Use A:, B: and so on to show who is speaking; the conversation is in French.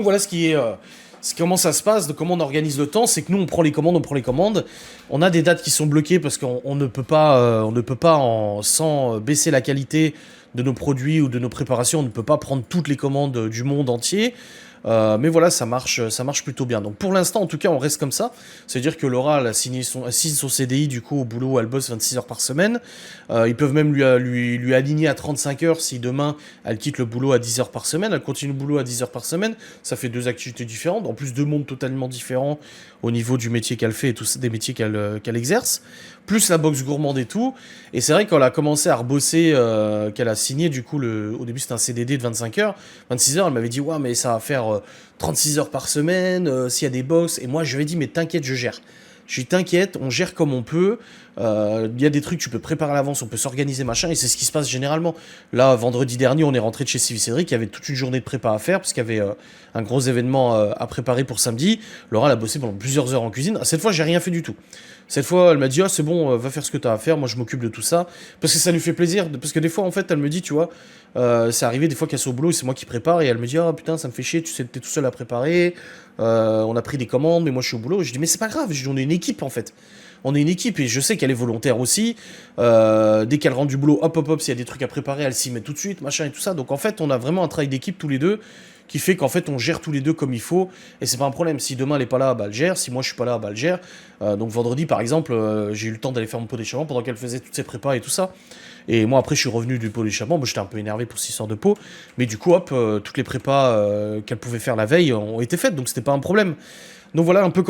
A: Voilà comment ça se passe, de comment on organise le temps, c'est que nous on prend les commandes. On a des dates qui sont bloquées parce qu'on ne peut pas, sans baisser la qualité de nos produits ou de nos préparations, on ne peut pas prendre toutes les commandes du monde entier. Mais voilà, ça marche plutôt bien. Donc pour l'instant, en tout cas, on reste comme ça. C'est-à-dire que Laura, elle signe son CDI du coup au boulot, elle bosse 26 heures par semaine. Ils peuvent même lui aligner à 35 heures si demain elle quitte le boulot à 10 heures par semaine. Elle continue le boulot à 10 heures par semaine. Ça fait deux activités différentes, en plus deux mondes totalement différents au niveau du métier qu'elle fait et tous des métiers qu'elle exerce. Plus la boxe gourmande et tout. Et c'est vrai qu'elle a commencé à rebosser, qu'elle a signé du coup, au début c'était un CDD de 25 heures. 26 heures, elle m'avait dit, ouais, mais ça va faire 36 heures par semaine, s'il y a des box. Et moi, je lui ai dit, mais t'inquiète, je gère. Je suis t'inquiète, on gère comme on peut. Il y a des trucs, tu peux préparer à l'avance, on peut s'organiser, machin. Et c'est ce qui se passe généralement. Là, vendredi dernier, on est rentré de chez Sylvie Cédric. Il y avait toute une journée de prépa à faire, parce qu'il y avait un gros événement à préparer pour samedi. Laura, elle a bossé pendant plusieurs heures en cuisine. Cette fois, j'ai rien fait du tout. Cette fois, elle m'a dit, ah, c'est bon, va faire ce que t'as à faire. Moi, je m'occupe de tout ça. Parce que ça lui fait plaisir. Parce que des fois, en fait, elle me dit, tu vois, c'est arrivé des fois qu'elle soit au boulot et c'est moi qui prépare. Et elle me dit, ah, putain, ça me fait chier, tu sais, t'es tout seul à préparer. On a pris des commandes, mais moi, je suis au boulot. Je dis, mais c'est pas grave. Je dis, on est une équipe, en fait. On est une équipe et je sais qu'elle est volontaire aussi. Dès qu'elle rentre du boulot, hop, hop, hop, s'il y a des trucs à préparer, elle s'y met tout de suite, machin et tout ça. Donc en fait, on a vraiment un travail d'équipe tous les deux qui fait qu'en fait, on gère tous les deux comme il faut. Et c'est pas un problème. Si demain elle est pas là, bah elle gère. Si moi je suis pas là, bah elle gère. Donc vendredi, par exemple, j'ai eu le temps d'aller faire mon pot d'échappement pendant qu'elle faisait toutes ses prépas et tout ça. Et moi après, je suis revenu du pot d'échappement. Moi, j'étais un peu énervé pour cette histoire de pot. Mais du coup, hop, toutes les prépas qu'elle pouvait faire la veille ont été faites. Donc c'était pas un problème. Donc voilà un peu